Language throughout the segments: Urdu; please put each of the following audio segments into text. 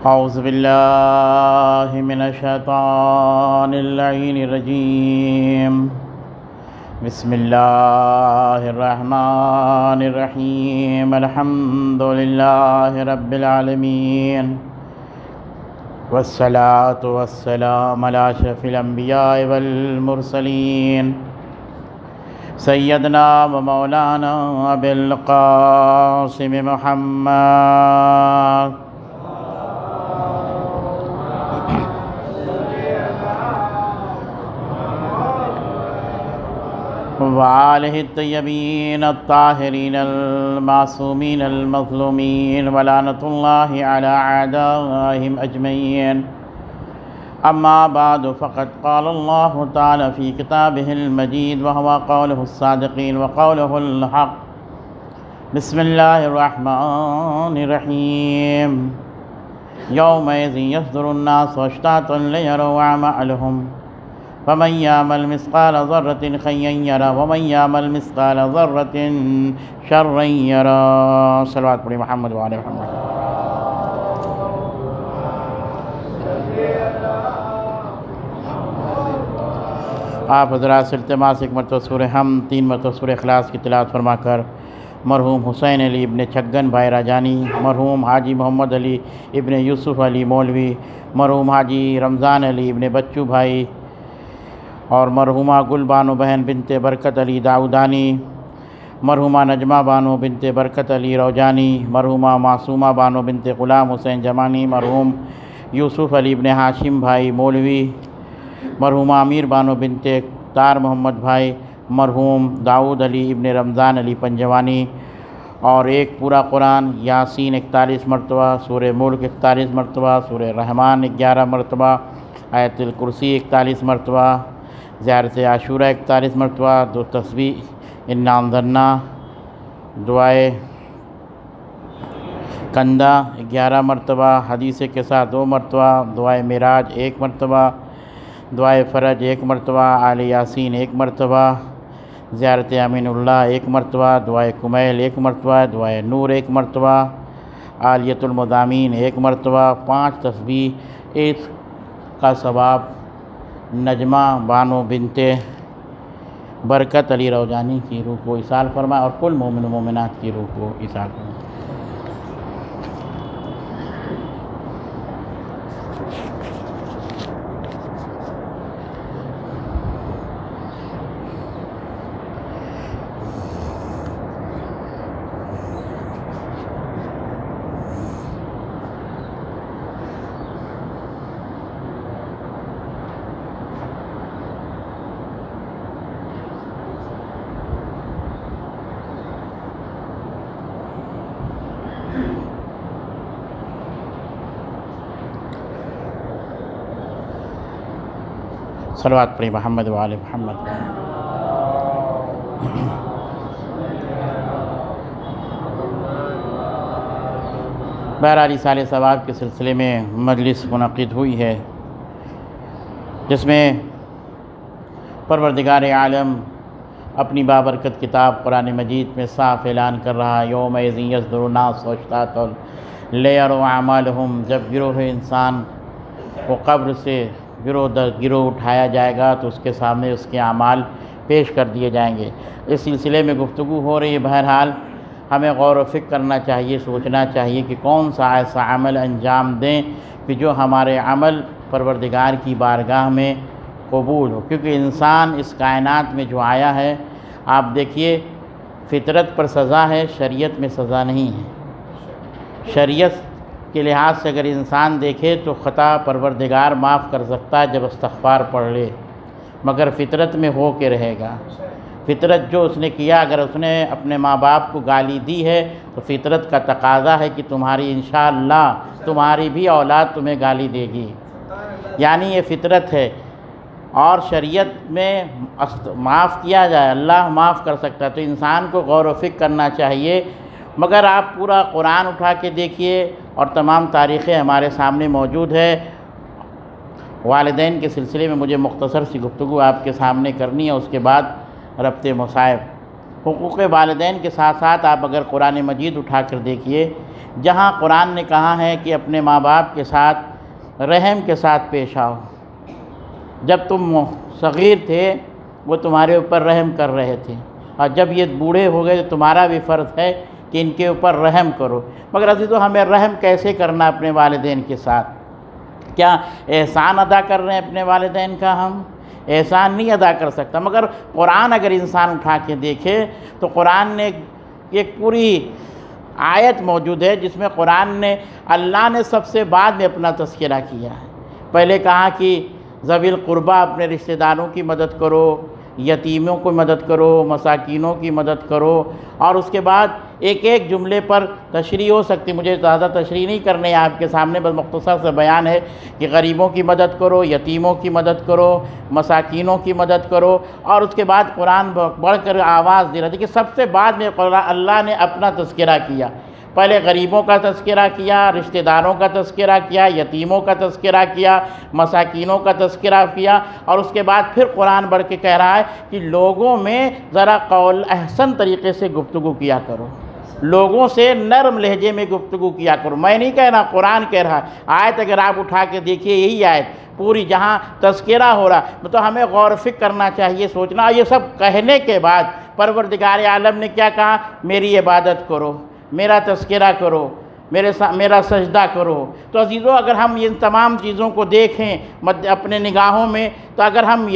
اعوذ باللہ من الشیطان اللعین الرجیم بسم اللہ الرحمن الرحیم الحمد للہ رب العالمین والصلاة والسلام علی اشرف الانبیاء والمرسلین سیدنا و مولانا ابی القاسم محمد وآلہ الطیبین الطاہرین المعصومین المظلومین ولعنۃ اللہ علی اعدائہم اجمعین اما بعد فقد قال اللہ تعالی فی کتابہ المجید وہو قولہ الصادقین وقولہ الحق بسم اللہ الرحمن الرحیم یومئذ یصدر الناس اشتاتا لیروا اعمالہم فمن يعمل مثقال ذرة خيرا يره ومن يعمل مثقال ذرة شرا يره صلوات پڑھی محمد وعلى محمد۔ آپ حضرات سے التماس ایک مرتبہ سورہ حمد 3 مرتبہ سورہ اخلاص کی تلاوت فرما کر مرحوم حسین علی ابن چھگن بھائی راجانی، مرحوم حاجی محمد علی ابن یوسف علی مولوی، مرحوم حاجی رمضان علی ابن بچو بھائی اور مرحومہ گل بانو بہن بنت برکت علی داؤدانی، مرحومہ نجمہ بانو بنت برکت علی روجانی، مرحومہ معصومہ بانو بنت غلام حسین جمانی، مرحوم یوسف علی ابن ہاشم بھائی مولوی، مرحومہ امیر بانو بنت تار محمد بھائی، مرحوم داؤد علی ابن رمضان علی پنجوانی، اور ایک پورا قرآن یاسین 41 مرتبہ، سورہ ملک 41 مرتبہ، سورہ رحمان 11 مرتبہ، آیت الکرسی 41 مرتبہ، زیارت عاشورہ 41 مرتبہ، 2 تسبیح انا انذرنا، دعائے کندہ 11 مرتبہ، حدیث کے ساتھ 2 مرتبہ، دعائے معراج 1 مرتبہ، دعائے فرج 1 مرتبہ، آل یاسین 1 مرتبہ، زیارت امین اللہ 1 مرتبہ، دعائے کمیل 1 مرتبہ، دعائے نور 1 مرتبہ، عالیۃ المضامین 1 مرتبہ، 5 تسبیح اس کا ثواب نجمہ بانو بنت برکت علی روجانی کی روح کو ایصال فرمائے اور کل مومن و مومنات کی روح کو ایصال فرمائے۔ صلوات پڑھی محمد وعلی محمد۔ بہرحال ایصال ثواب کے سلسلے میں مجلس منعقد ہوئی ہے جس میں پروردگار عالم اپنی بابرکت کتاب قرآن مجید میں صاف اعلان کر رہا ہے یومئذ یصدر الناس اشتاتا لیروا اعمالہم، جب گروہ انسان کو قبر سے گروہ در گروہ اٹھایا جائے گا تو اس کے سامنے اس کے اعمال پیش کر دیے جائیں گے۔ اس سلسلے میں گفتگو ہو رہی ہے۔ بہرحال ہمیں غور و فکر کرنا چاہیے، سوچنا چاہیے کہ کون سا ایسا عمل انجام دیں کہ جو ہمارے عمل پروردگار کی بارگاہ میں قبول ہو، کیونکہ انسان اس کائنات میں جو آیا ہے، آپ دیکھیے فطرت پر سزا ہے، شریعت میں سزا نہیں ہے۔ شریعت کے لحاظ سے اگر انسان دیکھے تو خطا پروردگار معاف کر سکتا ہے جب استغفار پڑھ لے، مگر فطرت میں ہو کے رہے گا۔ فطرت جو اس نے کیا، اگر اس نے اپنے ماں باپ کو گالی دی ہے تو فطرت کا تقاضا ہے کہ تمہاری انشاءاللہ تمہاری بھی اولاد تمہیں گالی دے گی، یعنی یہ فطرت ہے۔ اور شریعت میں معاف کیا جائے، اللہ معاف کر سکتا ہے، تو انسان کو غور و فکر کرنا چاہیے۔ مگر آپ پورا قرآن اٹھا کے دیکھیے اور تمام تاریخیں ہمارے سامنے موجود ہے۔ والدین کے سلسلے میں مجھے مختصر سی گفتگو آپ کے سامنے کرنی ہے، اس کے بعد ربط مصائب۔ حقوق والدین کے ساتھ ساتھ آپ اگر قرآن مجید اٹھا کر دیکھیے، جہاں قرآن نے کہا ہے کہ اپنے ماں باپ کے ساتھ رحم کے ساتھ پیش آؤ، جب تم صغیر تھے وہ تمہارے اوپر رحم کر رہے تھے، اور جب یہ بوڑھے ہو گئے تو تمہارا بھی فرض ہے کہ ان کے اوپر رحم کرو۔ مگر عزیزو، ہمیں رحم کیسے کرنا اپنے والدین کے ساتھ؟ کیا احسان ادا کر رہے ہیں اپنے والدین کا؟ ہم احسان نہیں ادا کر سکتا۔ مگر قرآن اگر انسان اٹھا کے دیکھے تو قرآن نے ایک پوری آیت موجود ہے جس میں قرآن نے اللہ نے سب سے بعد میں اپنا تذکرہ کیا ہے۔ پہلے کہا کہ ذوی القربہ اپنے رشتہ داروں کی مدد کرو، یتیموں کو مدد کرو، مساکینوں کی مدد کرو، اور اس کے بعد ایک ایک جملے پر تشریح ہو سکتی، مجھے زیادہ تشریح نہیں کرنے آپ کے سامنے، بس مختصر سے بیان ہے کہ غریبوں کی مدد کرو، یتیموں کی مدد کرو، مساکینوں کی مدد کرو، اور اس کے بعد قرآن بڑھ کر آواز دے رہا تھا کہ سب سے بعد میں اللہ نے اپنا تذکرہ کیا۔ پہلے غریبوں کا تذکرہ کیا، رشتہ داروں کا تذکرہ کیا، یتیموں کا تذکرہ کیا، مساکینوں کا تذکرہ کیا، اور اس کے بعد پھر قرآن بڑھ کے کہہ رہا ہے کہ لوگوں میں ذرا قول احسن طریقے سے گفتگو کیا کرو، لوگوں سے نرم لہجے میں گفتگو کیا کرو۔ میں نہیں کہہ رہا، قرآن کہہ رہا ہے۔ آیت اگر آپ اٹھا کے دیکھیے، یہی آیت پوری جہاں تذکرہ ہو رہا، تو ہمیں غور و فکر کرنا چاہیے، سوچنا۔ یہ سب کہنے کے بعد پروردگار عالم نے کیا کہا؟ میری عبادت کرو، میرا تذکرہ کرو، میرا سجدہ کرو۔ تو عزیزو، اگر ہم ان تمام چیزوں کو دیکھیں اپنے نگاہوں میں، تو اگر ہم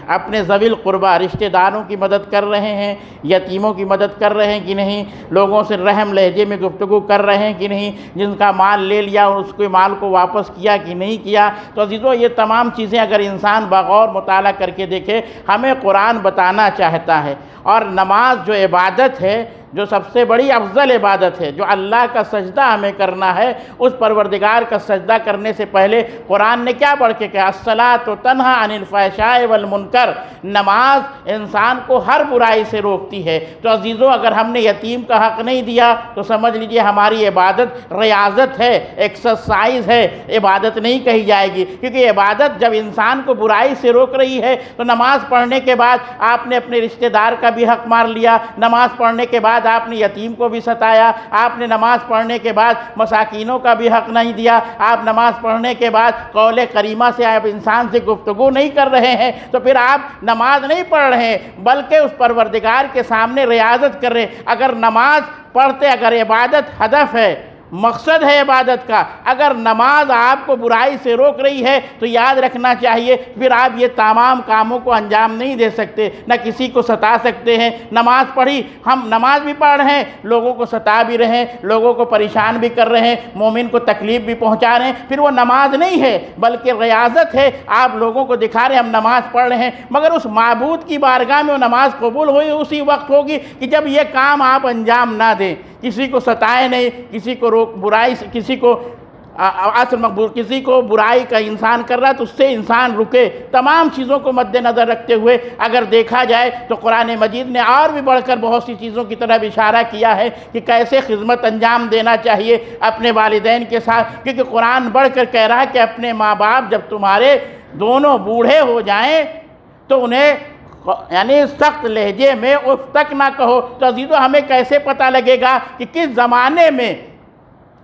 اپنے ذوی القربہ رشتہ داروں کی مدد کر رہے ہیں، یتیموں کی مدد کر رہے ہیں کہ نہیں، لوگوں سے رحم لہجے میں گفتگو کر رہے ہیں کہ نہیں، جن کا مال لے لیا اور اس کے مال کو واپس کیا کہ نہیں کیا، تو عزیزو یہ تمام چیزیں اگر انسان بغور مطالعہ کر کے دیکھے، ہمیں قرآن بتانا چاہتا ہے۔ اور نماز جو عبادت ہے، جو سب سے بڑی افضل عبادت ہے، جو اللہ کا سجدہ ہمیں کرنا ہے، اس پروردگار کا سجدہ کرنے سے پہلے قرآن نے کیا پڑھ کے کہا؟ الصلاۃ تنہی عن الفحشاء والمنکر، نماز انسان کو ہر برائی سے روکتی ہے۔ تو عزیزو، اگر ہم نے یتیم کا حق نہیں دیا تو سمجھ لیجئے ہماری عبادت ریاضت ہے، ایکسرسائز ہے، عبادت نہیں کہی جائے گی، کیونکہ عبادت جب انسان کو برائی سے روک رہی ہے تو نماز پڑھنے کے بعد آپ نے اپنے رشتہ دار کا بھی حق مار لیا، نماز پڑھنے کے بعد آپ نے یتیم کو بھی ستایا، آپ نے نماز پڑھنے کے بعد مساکینوں کا بھی حق نہیں دیا، آپ نماز پڑھنے کے بعد قول کریمہ سے آپ انسان سے گفتگو نہیں کر رہے ہیں، تو پھر آپ نماز نہیں پڑھ رہے ہیں بلکہ اس پروردگار کے سامنے ریاضت کر رہے ہیں۔ اگر نماز پڑھتے، اگر عبادت ہدف ہے، مقصد ہے عبادت کا، اگر نماز آپ کو برائی سے روک رہی ہے تو یاد رکھنا چاہیے پھر آپ یہ تمام کاموں کو انجام نہیں دے سکتے، نہ کسی کو ستا سکتے ہیں۔ نماز پڑھی، ہم نماز بھی پڑھ رہے ہیں، لوگوں کو ستا بھی رہے ہیں، لوگوں کو پریشان بھی کر رہے ہیں، مومن کو تکلیف بھی پہنچا رہے ہیں، پھر وہ نماز نہیں ہے بلکہ ریاضت ہے۔ آپ لوگوں کو دکھا رہے ہیں ہم نماز پڑھ رہے ہیں، مگر اس معبود کی بارگاہ میں وہ نماز قبول ہوئی اسی وقت ہوگی کہ جب یہ کام آپ انجام نہ دیں، کسی کو ستائے نہیں، کسی کو برائی سے، کسی کو اصل مقبول، کسی کو برائی کا انسان کر رہا ہے تو اس سے انسان رکے۔ تمام چیزوں کو مد نظر رکھتے ہوئے اگر دیکھا جائے تو قرآن مجید نے اور بھی بڑھ کر بہت سی چیزوں کی طرف اشارہ کیا ہے کہ کیسے خدمت انجام دینا چاہیے اپنے والدین کے ساتھ، کیونکہ قرآن بڑھ کر کہہ رہا ہے کہ اپنے ماں باپ جب تمہارے دونوں بوڑھے ہو جائیں تو انہیں یعنی سخت لہجے میں اف تک نہ کہو۔ تو عزیزو، ہمیں کیسے پتہ لگے گا کہ کس زمانے میں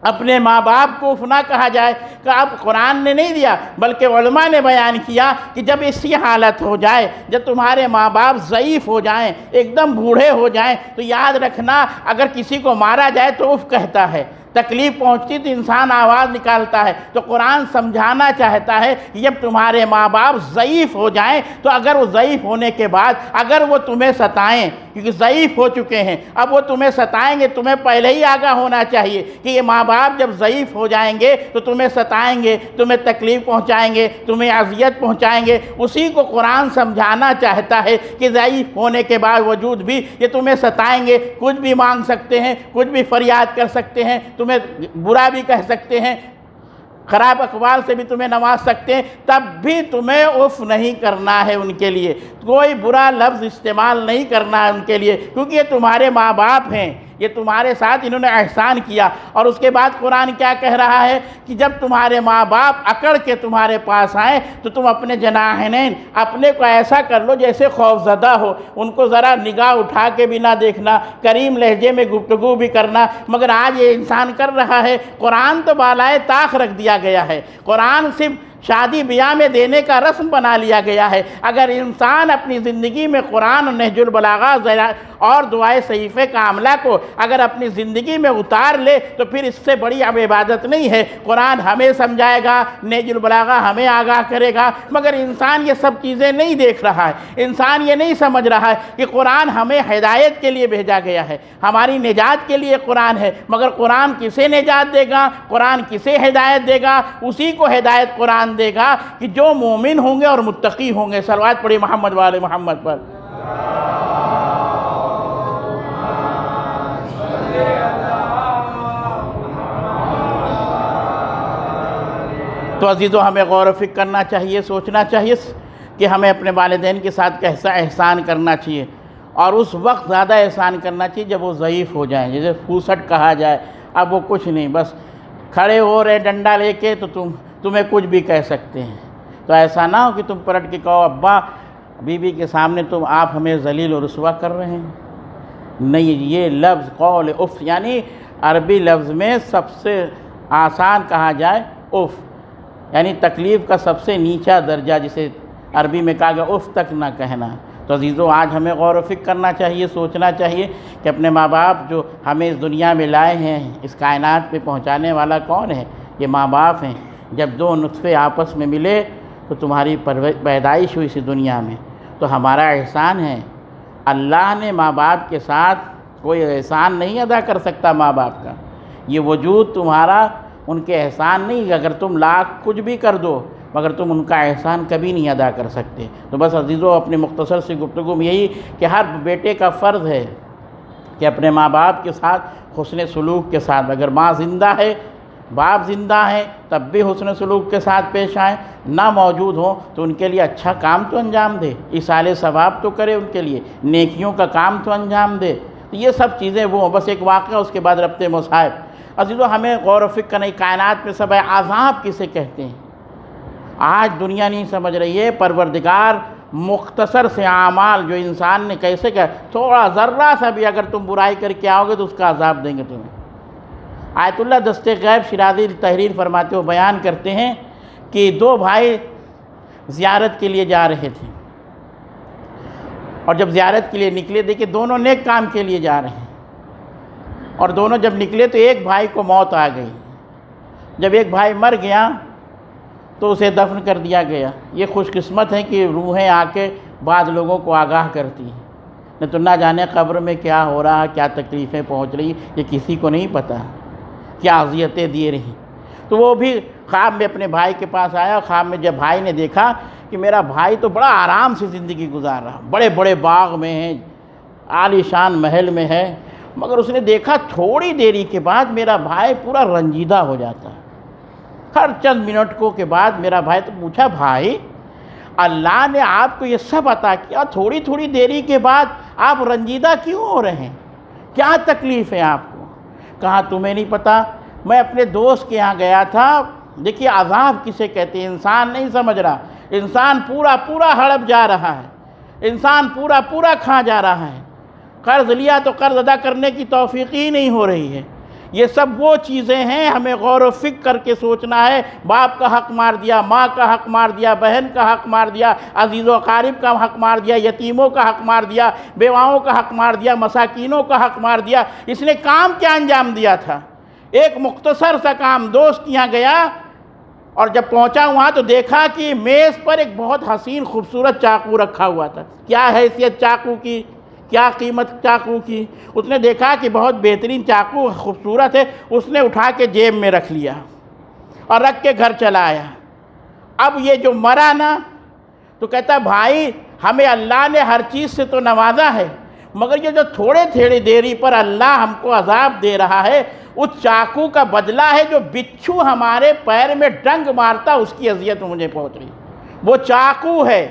اپنے ماں باپ کو اف نہ کہا جائے؟ کہ اب قرآن نے نہیں دیا بلکہ علماء نے بیان کیا کہ جب اسی حالت ہو جائے، جب تمہارے ماں باپ ضعیف ہو جائیں، ایک دم بوڑھے ہو جائیں، تو یاد رکھنا اگر کسی کو مارا جائے تو اف کہتا ہے، تکلیف پہنچتی تو انسان آواز نکالتا ہے۔ تو قرآن سمجھانا چاہتا ہے کہ جب تمہارے ماں باپ ضعیف ہو جائیں تو اگر وہ ضعیف ہونے کے بعد اگر وہ تمہیں ستائیں، کیونکہ ضعیف ہو چکے ہیں، اب وہ تمہیں ستائیں گے، تمہیں پہلے ہی آگاہ ہونا چاہیے کہ یہ ماں باپ جب ضعیف ہو جائیں گے تو تمہیں ستائیں گے، تمہیں تکلیف پہنچائیں گے، تمہیں اذیت پہنچائیں گے۔ اسی کو قرآن سمجھانا چاہتا ہے کہ ضعیف ہونے کے باوجود بھی یہ تمہیں ستائیں گے، کچھ بھی مانگ سکتے ہیں، کچھ بھی فریاد کر سکتے ہیں، تمہیں برا بھی کہہ سکتے ہیں، خراب اقوال سے بھی تمہیں نواز سکتے ہیں، تب بھی تمہیں اف نہیں کرنا ہے ان کے لیے، کوئی برا لفظ استعمال نہیں کرنا ہے ان کے لیے، کیونکہ یہ تمہارے ماں باپ ہیں، یہ تمہارے ساتھ انہوں نے احسان کیا۔ اور اس کے بعد قرآن کیا کہہ رہا ہے کہ جب تمہارے ماں باپ اکڑ کے تمہارے پاس آئیں تو تم اپنے جناحین اپنے کو ایسا کر لو جیسے خوف زدہ ہو، ان کو ذرا نگاہ اٹھا کے بھی نہ دیکھنا، کریم لہجے میں گفتگو بھی کرنا۔ مگر آج یہ انسان کر رہا ہے۔ قرآن تو بالائے طاق رکھ دیا گیا ہے، قرآن صرف شادی بیاہ میں دینے کا رسم بنا لیا گیا ہے۔ اگر انسان اپنی زندگی میں قرآن، نہج البلاغہ اور دعائے صحیفے کا عملہ کو اگر اپنی زندگی میں اتار لے تو پھر اس سے بڑی اب عبادت نہیں ہے۔ قرآن ہمیں سمجھائے گا، نہج البلاغہ ہمیں آگاہ کرے گا، مگر انسان یہ سب چیزیں نہیں دیکھ رہا ہے۔ انسان یہ نہیں سمجھ رہا ہے کہ قرآن ہمیں ہدایت کے لیے بھیجا گیا ہے، ہماری نجات کے لیے قرآن ہے۔ مگر قرآن کسے نجات دے گا، قرآن کسے ہدایت دے گا؟ اسی کو ہدایت قرآن دے گا کہ جو مومن ہوں گے اور متقی ہوں گے۔ صلوات پڑھی محمد وآل محمد پر۔ تو عزیزو، ہمیں غور و فکر کرنا چاہیے، سوچنا چاہیے کہ ہمیں اپنے والدین کے ساتھ کیسا احسان کرنا چاہیے، اور اس وقت زیادہ احسان کرنا چاہیے جب وہ ضعیف ہو جائیں، جیسے پھوسٹ کہا جائے، اب وہ کچھ نہیں، بس کھڑے ہو رہے ڈنڈا لے کے تو تمہیں کچھ بھی کہہ سکتے ہیں۔ تو ایسا نہ ہو کہ تم پلٹ کے کہو ابا بیوی کے سامنے آپ ہمیں ذلیل و رسوا کر رہے ہیں۔ نہیں، یہ لفظ قول اف، یعنی عربی لفظ میں سب سے آسان کہا جائے اف، یعنی تکلیف کا سب سے نیچا درجہ، جسے عربی میں کہا گیا اف تک نہ کہنا۔ تو عزیزو، آج ہمیں غور و فکر کرنا چاہیے، سوچنا چاہیے کہ اپنے ماں باپ جو ہمیں اس دنیا میں لائے ہیں، اس کائنات پہ پہنچانے والا کون ہے؟ یہ ماں باپ ہیں۔ جب دو نطفے آپس میں ملے تو تمہاری پیدائش ہوئی اسی دنیا میں، تو ہمارا احسان ہے۔ اللہ نے ماں باپ کے ساتھ کوئی احسان نہیں ادا کر سکتا ماں باپ کا۔ یہ وجود تمہارا ان کے احسان نہیں، اگر تم لاکھ کچھ بھی کر دو مگر تم ان کا احسان کبھی نہیں ادا کر سکتے۔ تو بس عزیزو، اپنی مختصر سی گفتگو میں یہی کہ ہر بیٹے کا فرض ہے کہ اپنے ماں باپ کے ساتھ حسن سلوک کے ساتھ، اگر ماں زندہ ہے، باپ زندہ ہے، تب بھی حسن سلوک کے ساتھ پیش آئیں، نہ موجود ہوں تو ان کے لیے اچھا کام تو انجام دے، ایصال ثواب تو کرے، ان کے لیے نیکیوں کا کام تو انجام دے۔ یہ سب چیزیں وہ بس ایک واقعہ، اس کے بعد ربط مصاحب۔ عزیزو، ہمیں غور و فکر کرنا، کائنات میں سب عذاب کسے کہتے ہیں؟ آج دنیا نہیں سمجھ رہی ہے پروردگار مختصر سے اعمال جو انسان نے کیسے کہا، تھوڑا ذرہ سا بھی اگر تم برائی کر کے آؤ گے تو اس کا عذاب دیں گے تمہیں۔ آیت اللہ دست غیب شیرازی تحریر فرماتے ہو بیان کرتے ہیں کہ دو بھائی زیارت کے لیے جا رہے تھے، اور جب زیارت کے لیے نکلے، دیکھیں دونوں نیک کام کے لیے جا رہے ہیں، اور دونوں جب نکلے تو ایک بھائی کو موت آ گئی۔ جب ایک بھائی مر گیا تو اسے دفن کر دیا گیا۔ یہ خوش قسمت ہے کہ روحیں آ کے بعض لوگوں کو آگاہ کرتی ہیں، نہیں تو نہ جانے قبر میں کیا ہو رہا، کیا تکلیفیں پہنچ رہی، یہ کسی کو نہیں پتہ، کیا اذیتیں دی رہی۔ تو وہ بھی خواب میں اپنے بھائی کے پاس آیا۔ خواب میں جب بھائی نے دیکھا کہ میرا بھائی تو بڑا آرام سے زندگی گزار رہا، بڑے بڑے باغ میں ہے، عالی شان محل میں ہے، مگر اس نے دیکھا تھوڑی دیری کے بعد میرا بھائی پورا رنجیدہ ہو جاتا ہے۔ ہر چند منٹوں کے بعد میرا بھائی تو پوچھا، بھائی اللہ نے آپ کو یہ سب عطا کیا، تھوڑی تھوڑی دیری کے بعد آپ رنجیدہ کیوں ہو رہے ہیں؟ کیا تکلیف ہے آپ کو؟ کہا تمہیں نہیں پتہ، میں اپنے دوست کے یہاں گیا تھا۔ دیکھیے عذاب کسے کہتے ہیں، انسان نہیں سمجھ رہا، انسان پورا پورا ہڑپ جا رہا ہے، انسان پورا پورا کھا جا رہا ہے، قرض لیا تو قرض ادا کرنے کی توفیق ہی نہیں ہو رہی ہے۔ یہ سب وہ چیزیں ہیں، ہمیں غور و فکر کر کے سوچنا ہے۔ باپ کا حق مار دیا، ماں کا حق مار دیا، بہن کا حق مار دیا، عزیز و اقارب کا حق مار دیا، یتیموں کا حق مار دیا، بیواؤں کا حق مار دیا، مساکینوں کا حق مار دیا۔ اس نے کام کیا انجام دیا تھا؟ ایک مختصر سا کام، دوست یہاں گیا اور جب پہنچا وہاں تو دیکھا کہ میز پر ایک بہت حسین خوبصورت چاقو رکھا ہوا تھا۔ کیا حیثیت چاقو کی، کیا قیمت چاقو کی؟ اس نے دیکھا کہ بہت بہترین چاقو خوبصورت ہے، اس نے اٹھا کے جیب میں رکھ لیا اور رکھ کے گھر چلا آیا۔ اب یہ جو مرا نا تو کہتا بھائی ہمیں اللہ نے ہر چیز سے تو نوازا ہے، مگر یہ جو تھوڑے تھوڑی دیری پر اللہ ہم کو عذاب دے رہا ہے، اس چاقو کا بدلہ ہے جو بچھو ہمارے پیر میں ڈنگ مارتا، اس کی اذیت مجھے پہنچ رہی۔ وہ چاقو ہے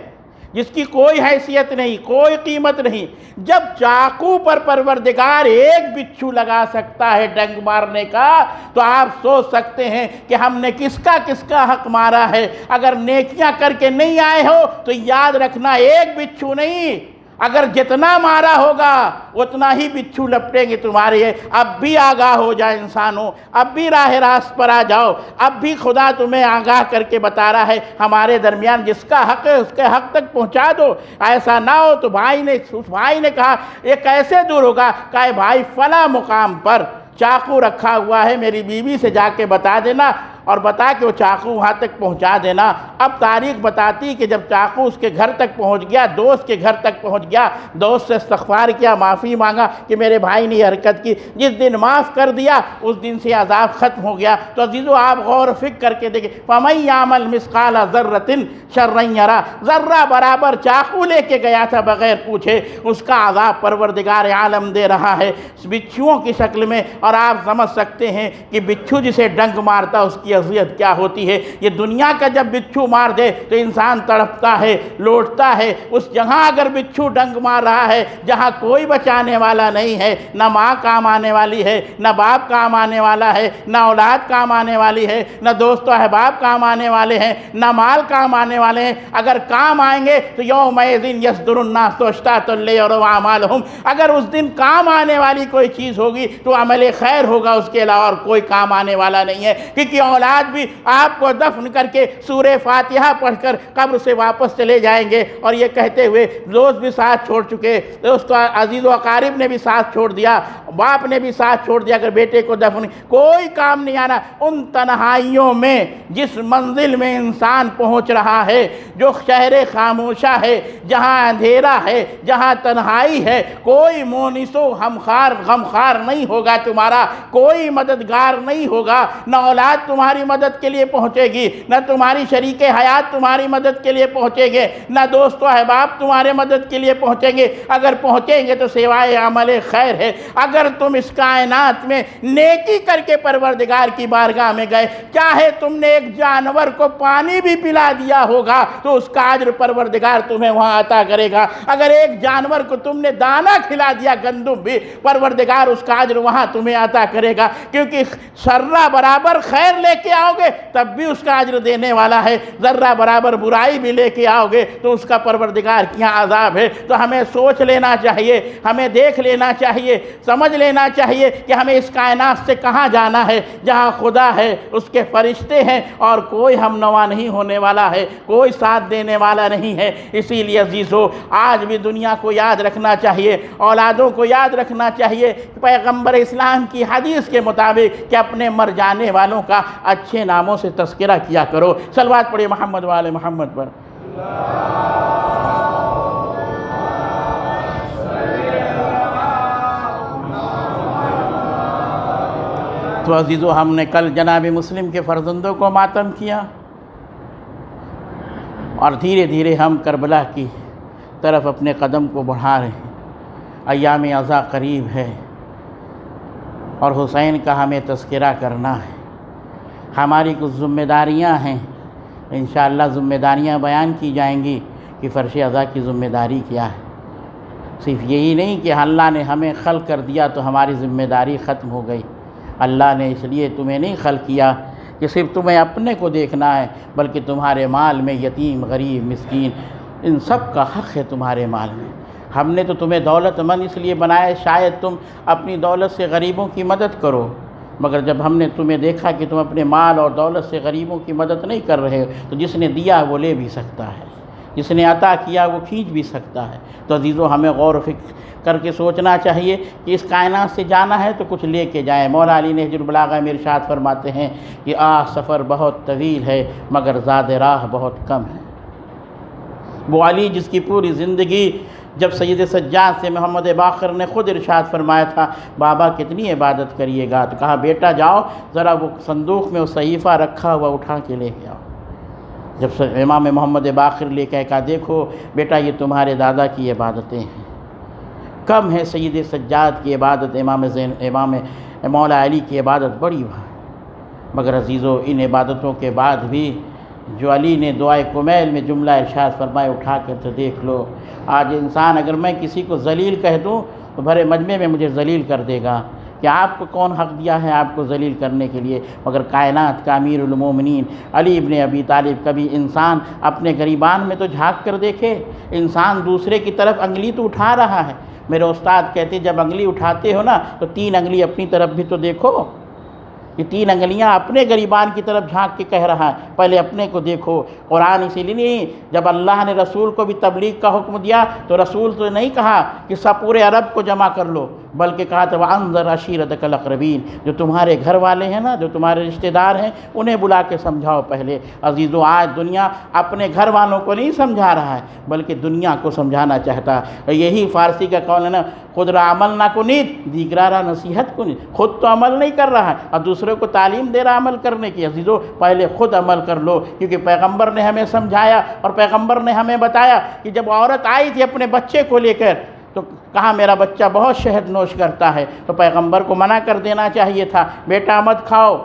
جس کی کوئی حیثیت نہیں، کوئی قیمت نہیں، جب چاقو پر پروردگار ایک بچھو لگا سکتا ہے ڈنگ مارنے کا، تو آپ سوچ سکتے ہیں کہ ہم نے کس کا حق مارا ہے۔ اگر نیکیاں کر کے نہیں آئے ہو تو یاد رکھنا ایک بچھو نہیں، اگر جتنا مارا ہوگا اتنا ہی بچھو لپٹیں گے تمہارے۔ اب بھی آگاہ ہو جائے انسانوں، اب بھی راہ راست پر آ جاؤ، اب بھی خدا تمہیں آگاہ کر کے بتا رہا ہے ہمارے درمیان جس کا حق ہے اس کے حق تک پہنچا دو۔ ایسا نہ ہو تو اس بھائی نے کہا یہ کیسے دور ہوگا؟ کہا بھائی فلاں مقام پر چاقو رکھا ہوا ہے، میری بیوی سے جا کے بتا دینا اور بتا کہ وہ چاقو وہاں تک پہنچا دینا۔ اب تاریخ بتاتی کہ جب چاقو اس کے گھر تک پہنچ گیا، دوست کے گھر تک پہنچ گیا، دوست سے استغفار کیا، معافی مانگا کہ میرے بھائی نے یہ حرکت کی، جس دن معاف کر دیا اس دن سے عذاب ختم ہو گیا۔ تو عزیزو آپ غور و فکر کر کے دیکھیں، فَمَن يَعْمَلْ مِثْقَالَ ذَرَّةٍ شَرًّا يَرَهُ، ذرہ برابر چاقو لے کے گیا تھا بغیر پوچھے، اس کا عذاب پروردگار عالم دے رہا ہے بچھوؤں کی شکل میں۔ اور آپ سمجھ سکتے ہیں کہ بچھو جسے ڈنگ مارتا اس کی اذیت کیا ہوتی ہے۔ یہ دنیا کا جب بچھو مار دے تو انسان تڑپتا ہے، لوٹتا ہے۔ اس جہاں اگر بچھو ڈنگ مار رہا ہے جہاں کوئی بچانے والا نہیں ہے، نہ ماں کام آنے والی ہے، نہ باپ کام آنے والا ہے، نہ اولاد کام آنے والی ہے، نہ دوست و احباب کام آنے والے ہیں، نہ مال کام آنے والے ہیں۔ اگر کام آئیں گے تو یومئذ یصدر الناس اشتاتا لیروا اعمالہم، اگر اس دن کام آنے والی کوئی چیز ہوگی تو عمل خیر ہوگا، اس کے علاوہ اور کوئی کام آنے والا نہیں ہے۔ کیونکہ اولاد بھی آپ کو دفن کر کے سورہ فاتحہ پڑھ کر قبر سے واپس چلے جائیں گے، اور یہ کہتے ہوئے دوست بھی ساتھ چھوڑ چکے، دوست عزیز و اقارب نے بھی ساتھ چھوڑ دیا، باپ نے بھی ساتھ چھوڑ دیا، اگر بیٹے کو دفن کوئی کام نہیں آنا۔ ان تنہائیوں میں جس منزل میں انسان پہنچ رہا ہے، جو شہر خاموشہ ہے، جہاں اندھیرا ہے، جہاں تنہائی ہے، کوئی مونس و غمخوار نہیں ہوگا تمہارا، کوئی مددگار نہیں ہوگا، نہ اولاد تمہاری مدد کے لیے پہنچے گی، نہ تمہاری شریک حیات تمہاری مدد کے لیے پہنچے گے، نہ دوست و احباب تمہارے مدد کے لیے پہنچیں گے۔ اگر پہنچیں گے تو سوائے عمل خیر ہے۔ اگر تم اس کائنات میں نیکی کر کے پروردگار کی بارگاہ میں گئے، چاہے تم نے ایک جانور کو پانی بھی پلا دیا ہوگا تو اس کا اجر پروردگار تمہیں وہاں عطا کرے گا۔ اگر ایک جانور کو تم نے دانہ کھلا دیا گندم بھی، پروردگار اس کا اجر وہاں تمہیں عطا کرے گا، کیونکہ ذرہ برابر خیر لے کے آؤ گے تب بھی اس کا اجر دینے والا ہے، ذرہ برابر برائی بھی لے کے آؤ گے تو اس کا پروردگار کی یہاں عذاب ہے۔ تو ہمیں سوچ لینا چاہیے، ہمیں دیکھ لینا چاہیے، سمجھ لینا چاہیے کہ ہمیں اس کائنات سے کہاں جانا ہے، جہاں خدا ہے، اس کے فرشتے ہیں، اور کوئی ہم نوا نہیں ہونے والا ہے، کوئی ساتھ دینے والا نہیں ہے۔ اسی لیے عزیزو آج بھی دنیا کو یاد رکھنا چاہیے، اولادوں کو یاد رکھنا چاہیے پیغمبر اسلام کی حدیث کے مطابق کہ اپنے مر جانے والوں کا اچھے ناموں سے تذکرہ کیا کرو۔ صلوات پڑھیں محمد و آل محمد پر۔ تو عزیزو ہم نے کل جناب مسلم کے فرزندوں کو ماتم کیا، اور دھیرے دھیرے ہم کربلا کی طرف اپنے قدم کو بڑھا رہے ہیں۔ ایام عزا قریب ہے اور حسین کا ہمیں تذکرہ کرنا ہے۔ ہماری کچھ ذمہ داریاں ہیں، انشاءاللہ ذمہ داریاں بیان کی جائیں گی کہ فرش عزا کی ذمہ داری کیا ہے۔ صرف یہی نہیں کہ اللہ نے ہمیں خلق کر دیا تو ہماری ذمہ داری ختم ہو گئی۔ اللہ نے اس لیے تمہیں نہیں خلق کیا کہ صرف تمہیں اپنے کو دیکھنا ہے، بلکہ تمہارے مال میں یتیم، غریب، مسکین، ان سب کا حق ہے تمہارے مال میں۔ ہم نے تو تمہیں دولت مند اس لیے بنایا شاید تم اپنی دولت سے غریبوں کی مدد کرو، مگر جب ہم نے تمہیں دیکھا کہ تم اپنے مال اور دولت سے غریبوں کی مدد نہیں کر رہے تو جس نے دیا وہ لے بھی سکتا ہے، جس نے عطا کیا وہ کھینچ بھی سکتا ہے۔ تو عزیزو ہمیں غور و فکر کر کے سوچنا چاہیے کہ اس کائنات سے جانا ہے تو کچھ لے کے جائیں۔ مولا علی نہج البلاغہ میں ارشاد فرماتے ہیں کہ سفر بہت طویل ہے مگر زاد راہ بہت کم ہے۔ وہ علی جس کی پوری زندگی، جب سید سجاد سے محمد باقر نے خود ارشاد فرمایا تھا بابا کتنی عبادت کریے گا، تو کہا بیٹا جاؤ ذرا وہ صندوق میں وہ صحیفہ رکھا ہوا اٹھا کے لے کے آؤ۔ جب امام محمد باقر لے کے کہا دیکھو بیٹا یہ تمہارے دادا کی عبادتیں ہیں، کم ہے سید سجاد کی عبادت، امام مولا علی کی عبادت بڑی ہے، مگر عزیزو ان عبادتوں کے بعد بھی جو علی نے دعائے کمیل میں جملہ ارشاد فرمائے اٹھا کر تو دیکھ لو، آج انسان اگر میں کسی کو ذلیل کہہ دوں تو بھرے مجمع میں مجھے ذلیل کر دے گا کہ آپ کو کون حق دیا ہے آپ کو ذلیل کرنے کے لیے، مگر کائنات کا امیر المومنین علی ابن ابی طالب، کبھی انسان اپنے گریبان میں تو جھانک کر دیکھے، انسان دوسرے کی طرف انگلی تو اٹھا رہا ہے، میرے استاد کہتے جب انگلی اٹھاتے ہو نا تو 3 انگلی اپنی طرف بھی تو دیکھو، یہ 3 انگلیاں اپنے گریبان کی طرف جھانک کے کہہ رہا ہے پہلے اپنے کو دیکھو۔ قرآن اسی لیے نہیں، جب اللہ نے رسول کو بھی تبلیغ کا حکم دیا تو رسول تو نہیں کہا کہ سب پورے عرب کو جمع کر لو، بلکہ کہا تھا وَأَنذِرْ عَشِيرَتَكَ الْأَقْرَبِينَ، جو تمہارے گھر والے ہیں نا، جو تمہارے رشتہ دار ہیں انہیں بلا کے سمجھاؤ پہلے۔ عزیزو آج دنیا اپنے گھر والوں کو نہیں سمجھا رہا ہے بلکہ دنیا کو سمجھانا چاہتا ہے۔ یہی فارسی کا قول ہے نا، خود را عمل نہ کنید دیگرا را نصیحت کنید، خود تو عمل نہیں کر رہا ہے اور دوسرے کو تعلیم دے رہا عمل کرنے کی۔ عزیزو پہلے خود عمل کر لو، کیونکہ پیغمبر نے ہمیں سمجھایا اور پیغمبر نے ہمیں بتایا کہ جب عورت آئی تھی اپنے بچے کو لے کر تو کہا میرا بچہ بہت شہد نوش کرتا ہے، تو پیغمبر کو منع کر دینا چاہیے تھا، بیٹا مت کھاؤ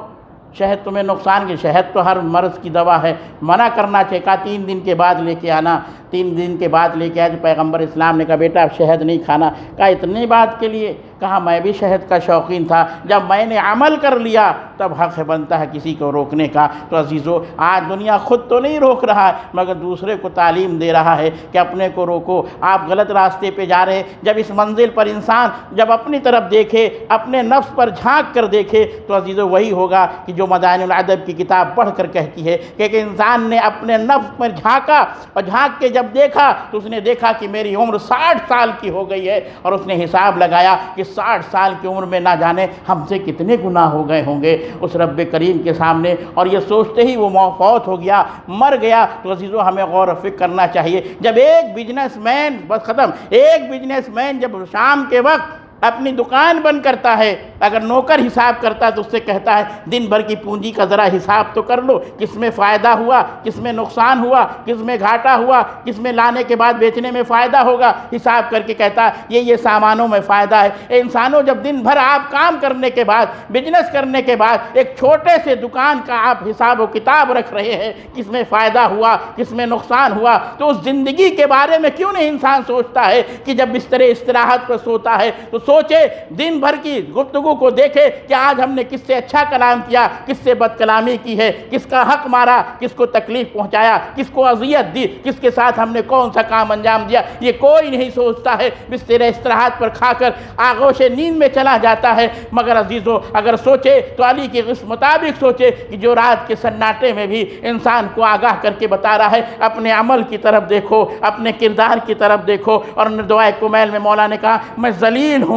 شہد، تمہیں نقصان کی، شہد تو ہر مرض کی دوا ہے، منع کرنا چاہیے، کہا 3 دن کے بعد لے کے آنا، 3 دن کے بعد لے کے آیا۔ جو پیغمبر اسلام نے کہا بیٹا اب شہد نہیں کھانا، کہا اتنی بات کے لیے، کہا میں بھی شہد کا شوقین تھا، جب میں نے عمل کر لیا تب حق بنتا ہے کسی کو روکنے کا۔ تو عزیزو آج دنیا خود تو نہیں روک رہا ہے مگر دوسرے کو تعلیم دے رہا ہے کہ اپنے کو روکو، آپ غلط راستے پہ جا رہے ہیں۔ جب اس منزل پر انسان جب اپنی طرف دیکھے، اپنے نفس پر جھانک کر دیکھے تو عزیزو وہی ہوگا کہ جو مدائن الادب کی کتاب پڑھ کر کہتی ہے کہ ایک انسان نے اپنے نفس پر جھانکا اور جھانک کے جب دیکھا تو اس نے دیکھا کہ میری عمر 60 سال کی ہو گئی ہے، اور اس نے حساب لگایا کہ 60 سال کی عمر میں نہ جانے ہم سے کتنے گناہ ہو گئے ہوں گے اس رب کریم کے سامنے، اور یہ سوچتے ہی وہ فوت ہو گیا، مر گیا۔ تو عزیزو ہمیں غور و فکر کرنا چاہیے، جب ایک بزنس مین بس ختم، ایک بزنس مین جب شام کے وقت اپنی دکان بند کرتا ہے، اگر نوکر حساب کرتا ہے تو اس سے کہتا ہے دن بھر کی پونجی کا ذرا حساب تو کر لو، کس میں فائدہ ہوا، کس میں نقصان ہوا، کس میں گھاٹا ہوا، کس میں لانے کے بعد بیچنے میں فائدہ ہوگا، حساب کر کے کہتا ہے یہ سامانوں میں فائدہ ہے۔ انسانوں جب دن بھر آپ کام کرنے کے بعد، بزنس کرنے کے بعد ایک چھوٹے سے دکان کا آپ حساب و کتاب رکھ رہے ہیں، کس میں فائدہ ہوا، کس میں نقصان ہوا، تو اس زندگی کے بارے میں کیوں نہیں انسان سوچتا ہے کہ جب بستر استراحت پر سوتا ہے تو سوچے، دن بھر کی گفتگو کو دیکھے کہ آج ہم نے کس سے اچھا کلام کیا، کس سے بد کلامی کی ہے، کس کا حق مارا، کس کو تکلیف پہنچایا، کس کو اذیت دی، کس کے ساتھ ہم نے کون سا کام انجام دیا، یہ کوئی نہیں سوچتا ہے، بستر استراحت پر کھا کر آغوش نیند میں چلا جاتا ہے۔ مگر عزیزو اگر سوچے تو علی کے اس مطابق سوچے کہ جو رات کے سناٹے میں بھی انسان کو آگاہ کر کے بتا رہا ہے اپنے عمل کی طرف دیکھو، اپنے کردار کی طرف دیکھو۔ اور دعائے کمیل میں مولا نے کہا میں ذلیل ہوں،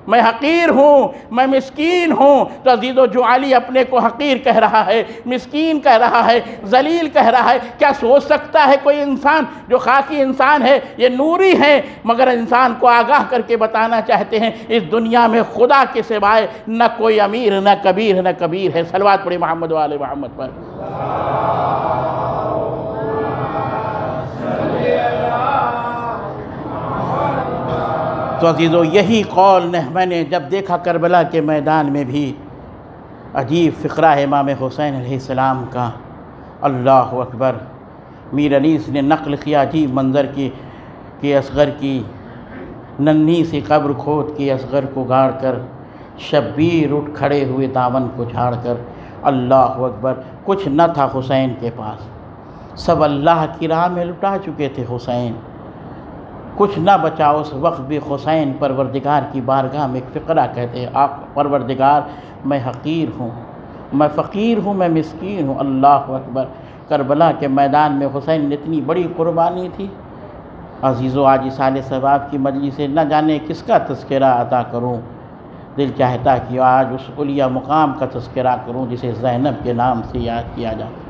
میں حقیر ہوں، میں مسکین ہوں۔ تو عزیزو جو علی اپنے کو حقیر کہہ رہا ہے، مسکین کہہ رہا ہے، ذلیل کہہ رہا ہے، کیا سوچ سکتا ہے کوئی انسان جو خاکی انسان ہے، یہ نوری ہے مگر انسان کو آگاہ کر کے بتانا چاہتے ہیں اس دنیا میں خدا کے سوائے نہ کوئی امیر نہ کبیر ہے۔ صلوات پڑھی محمد و آل محمد پر۔ تو عزیزو یہی قول میں نے جب دیکھا کربلا کے میدان میں بھی، عجیب فقرہ امام حسین علیہ السلام کا، اللہ اکبر، میر انیس نے نقل کیا عجیب منظر کی کہ اصغر کی ننھی سی قبر کھود کے اصغر کو گاڑ کر، شبیر اٹھ کھڑے ہوئے دامن کو جھاڑ کر، اللہ اکبر، کچھ نہ تھا حسین کے پاس، سب اللہ کی راہ میں لٹا چکے تھے حسین، کچھ نہ بچا اس وقت بھی حسین پروردگار کی بارگاہ میں ایک فقرہ کہتے ہیں، آپ پروردگار میں حقیر ہوں، میں فقیر ہوں، میں مسکین ہوں، اللہ اکبر۔ کربلا کے میدان میں حسین نے اتنی بڑی قربانی تھی۔ عزیزو آج اصال ثواب کی مجلس سے نہ جانے کس کا تذکرہ عطا کروں، دل چاہتا کہ آج اس علیہ مقام کا تذکرہ کروں جسے زینب کے نام سے یاد کیا جاتا۔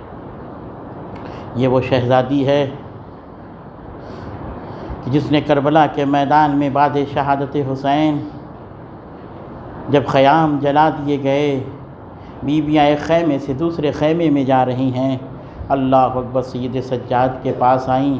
یہ وہ شہزادی ہے جس نے کربلا کے میدان میں بعد شہادت حسین جب خیام جلا دیے گئے، بیویاں ایک خیمے سے دوسرے خیمے میں جا رہی ہیں، اللہ اکبر، سید سجاد کے پاس آئیں،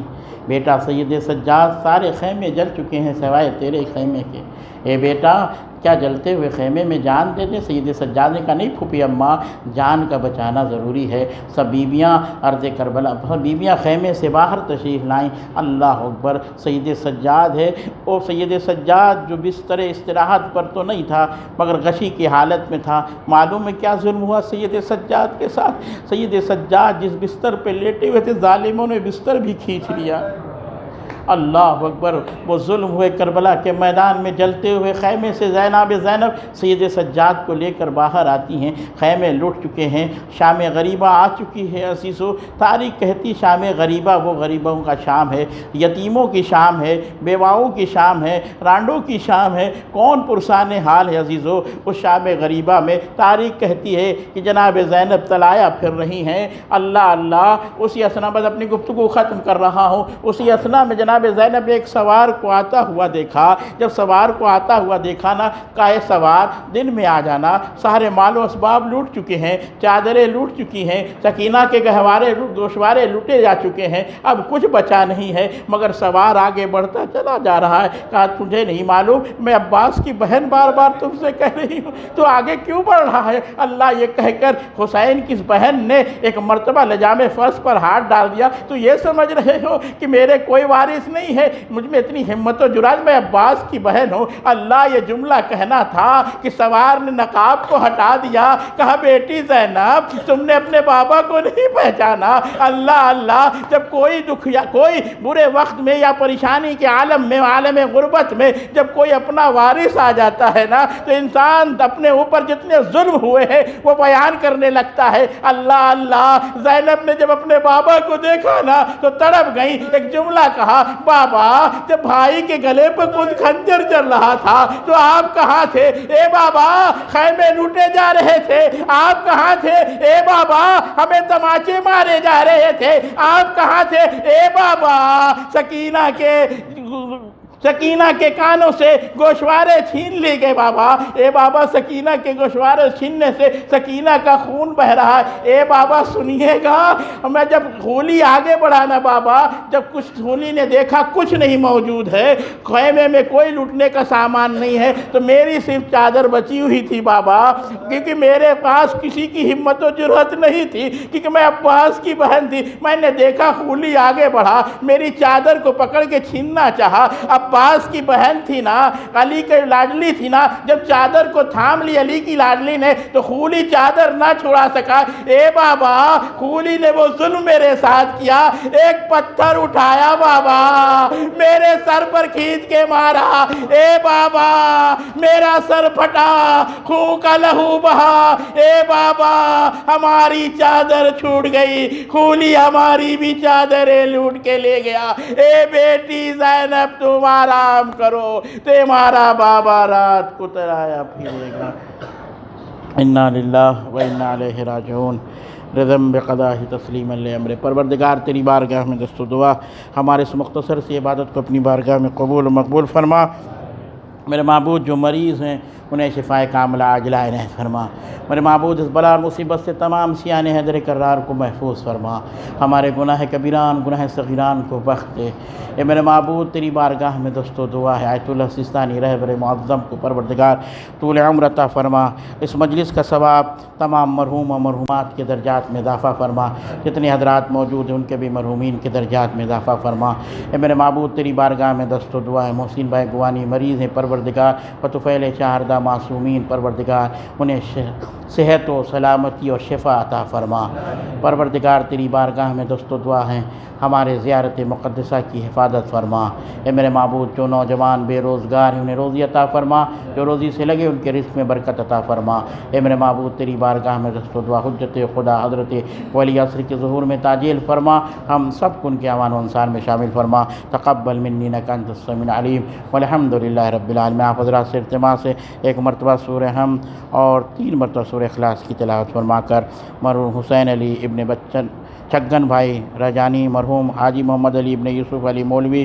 بیٹا سید سجاد سارے خیمے جل چکے ہیں سوائے تیرے خیمے کے، اے بیٹا کیا جلتے ہوئے خیمے میں جان دے دیں؟ سید سجاد نے کہا نہیں پھوپھی اماں، جان کا بچانا ضروری ہے۔ سب بیویاں عرض کربلا بیویاں خیمے سے باہر تشریف لائیں۔ اللہ اکبر، سید سجاد ہے، وہ سید سجاد جو بستر استراحت پر تو نہیں تھا مگر غشی کی حالت میں تھا۔ معلوم ہے کیا ظلم ہوا سید سجاد کے ساتھ؟ سید سجاد جس بستر پہ لیٹے ہوئے تھے ظالموں نے بستر بھی کھینچ لیا۔ اللہ اکبر، وہ ظلم ہوئے کربلا کے میدان میں جلتے ہوئے خیمے سے زینب سید سجاد کو لے کر باہر آتی ہیں۔ خیمے لٹ چکے ہیں، شام غریبہ آ چکی ہے عزیزو۔ تاریخ کہتی شام غریبہ وہ غریبوں کا شام ہے، یتیموں کی شام ہے، بیواؤں کی شام ہے، رانڈوں کی شام ہے۔ کون پرسان حال ہے عزیزو اس شام غریبہ میں؟ تاریخ کہتی ہے کہ جناب زینب طلایہ پھر رہی ہیں۔ اللہ اللہ، اسی اسنا بس اپنی گفتگو ختم کر رہا ہوں، اسی اسنا میں جناب زینب نے ایک سوار کو آتا ہوا دیکھا۔ جب سوار کو آتا ہوا دیکھا نا، کہا اے سوار دن میں آ جانا، سارے مال و اسباب لوٹ چکے ہیں، چادریں لوٹ چکی ہیں، سکینہ کے گوشوارے لوٹے جا چکے ہیں، اب کچھ بچا نہیں ہے۔ مگر سوار آگے بڑھتا چلا جا رہا ہے۔ کہا تجھے نہیں معلوم میں عباس کی بہن بار بار تم سے کہہ رہی ہوں، تو آگے کیوں بڑھ رہا ہے؟ اللہ یہ کہہ کر حسین کی بہن نے ایک مرتبہ لجام فرش پر ہاتھ ڈال دیا، تو یہ سمجھ رہے ہو کہ میرے کوئی وارث نہیں ہے؟ مجھ میں اتنی ہمت و جرات، میں عباس کی بہن ہوں۔ اللہ یہ جملہ کہنا تھا کہ سوار نے نقاب کو ہٹا دیا، کہا بیٹی زینب تم نے اپنے بابا کو نہیں پہچانا۔ اللہ اللہ، جب کوئی دکھ یا کوئی برے وقت میں یا پریشانی کے عالم میں، عالم غربت میں جب کوئی اپنا وارث آ جاتا ہے نا، تو انسان اپنے اوپر جتنے ظلم ہوئے ہیں وہ بیان کرنے لگتا ہے۔ اللہ اللہ، زینب نے جب اپنے بابا کو دیکھا نا تو تڑپ گئی، ایک جملہ کہا بابا جب بھائی کے گلے پر خود خنجر چل رہا تھا تو آپ کہاں تھے؟ اے بابا خیمے لوٹے جا رہے تھے، آپ کہاں تھے؟ اے بابا ہمیں تماچے مارے جا رہے تھے، آپ کہاں تھے؟ اے بابا سکینہ کے کانوں سے گوشوارے چھین لی گئے بابا۔ اے بابا سکینہ کے گوشوارے چھیننے سے سکینہ کا خون بہ رہا ہے۔ اے بابا سنیے گا، میں جب خولی آگے بڑھانا بابا، جب کچھ خولی نے دیکھا کچھ نہیں موجود ہے، خیمے میں کوئی لوٹنے کا سامان نہیں ہے، تو میری صرف چادر بچی ہوئی تھی بابا، کیونکہ میرے پاس کسی کی ہمت و جرأت نہیں تھی، کیونکہ میں عباس کی بہن تھی۔ میں نے دیکھا خولی آگے بڑھا، میری چادر کو پکڑ کے چھیننا چاہا۔ عباس کی بہن تھی نا، علی کی لاڈلی تھی نا، جب چادر کو تھام لی علی کی لاڈلی نے تو خولی چادر نہ چھڑا سکا۔ اے بابا خولی نے وہ ظلم میرے ساتھ کیا، ایک پتھر اٹھایا بابا، میرے سر پر کھینچ کے مارا۔ اے بابا میرا سر پھٹا، خون کا لہو بہا۔ اے بابا ہماری چادر چھوٹ گئی، خولی ہماری بھی چادریں لوٹ کے لے گیا۔ اے بیٹی زینب تم آرام کرو، تمہارا بابا رات کو ترایا پھرے گا۔ انا للہ و انا الیہ راجعون۔ رضم بقضاء تسلیما لامر۔ پروردگار تیری بارگاہ میں دست و دعا ہمارے اس مختصر سی عبادت کو اپنی بارگاہ میں قبول و مقبول فرما۔ میرے معبود جو مریض ہیں انہیں شفائے کاملہ عاجلہ عنایت فرما۔ میرے معبود اس بلا اور مصیبت سے تمام سیان حیدر کرار کو محفوظ فرما۔ ہمارے گناہ کبیران گناہ صغیران کو بخش دے۔ اے میرے معبود تیری بارگاہ میں دست و دعا ہے، آیت اللہ سستانی رہبر معظم کو پروردگار طول عمر عطا فرما۔ اس مجلس کا ثواب تمام مرحوم و مرحومات کے درجات میں اضافہ فرما، جتنے حضرات موجود ہیں ان کے بھی مرحومین کے درجات میں اضافہ فرما۔ اے میرے معبود تیری بارگاہ میں دست و دعا ہے، محسن بھائی گوانی مریض ہیں پروردگار، وطفیل شاہردہ معصومین پروردگار انہیں صحت و سلامتی اور شفا عطا فرما۔ پروردگار تیری بارگاہ میں دست و دعا ہیں، ہمارے زیارت مقدسہ کی حفاظت فرما۔ اے میرے معبود جو نوجوان بے روزگار ہیں انہیں روزی عطا فرما، جو روزی سے لگے ان کے رزق میں برکت عطا فرما۔ اے میرے معبود تیری بارگاہ میں دست و دعا حجت خدا حضرت ولی عصر کے ظہور میں تاجیل فرما، ہم سب کو ان کے اعوان و انصار میں شامل فرما۔ تقبل منی انک انت السمیع العلیم والحمد للہ رب العالمین۔ آپ حضرات سے اجتماع سے ایک مرتبہ سورہ حمد اور 3 مرتبہ سورہ اخلاص کی تلاوت فرما کر مرحوم حسین علی ابن بچن چھگن بھائی رجانی، مرحوم حاجی محمد علی ابن یوسف علی مولوی،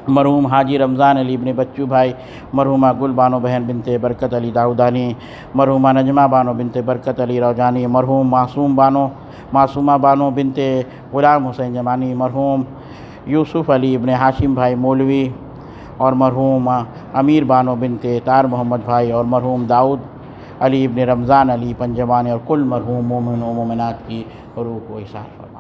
مرحوم حاجی رمضان علی ابن بچو بھائی، مرحومہ گل بانو بہن بنت برکت علی داؤدانی، مرحومہ نجمہ بانو بنت برکت علی روجانی، مرحوم معصومہ بانو بنت غلام حسین جمانی، مرحوم یوسف علی ابن ہاشم بھائی مولوی اور مرحوم امیر بانو بنت طاہر محمد بھائی اور مرحوم داؤد علی ابن رمضان علی پنجوانی اور کل مرحوم مومن و مومنات کی روح کو ایثار فرمائے۔